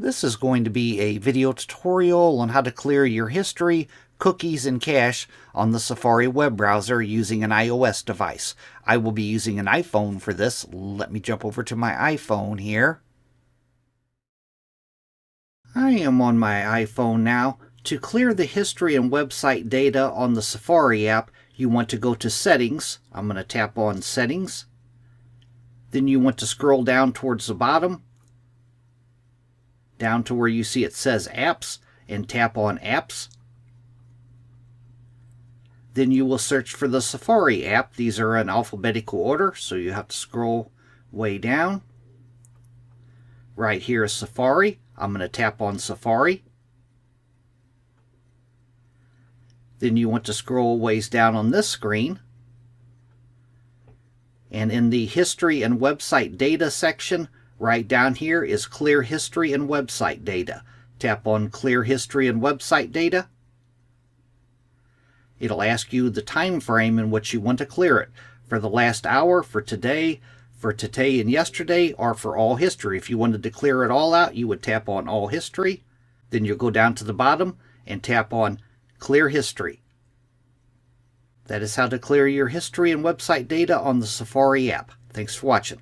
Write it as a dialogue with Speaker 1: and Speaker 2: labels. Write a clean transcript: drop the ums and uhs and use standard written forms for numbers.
Speaker 1: This is going to be a video tutorial on how to clear your history, cookies, and cache on the Safari web browser using an iOS device. I will be using an iPhone for this. Let me jump over to my iPhone here. I am on my iPhone now. To clear the history and website data on the Safari app, you want to go to Settings. I'm going to tap on Settings. Then you want to scroll down towards the bottom, down to where you see it says Apps, and tap on Apps. Then you will search for the Safari app. These are in alphabetical order, so you have to scroll way down. Right here is Safari. I'm going to tap on Safari. Then you want to scroll ways down on this screen. And in the History and Website Data section, right down here is Clear History and Website Data. Tap on Clear History and Website Data. It'll ask you the time frame in which you want to clear it. For the last hour, for today and yesterday, or for all history. If you wanted to clear it all out, you would tap on All History. Then you'll go down to the bottom and tap on Clear History. That is how to clear your history and website data on the Safari app. Thanks for watching.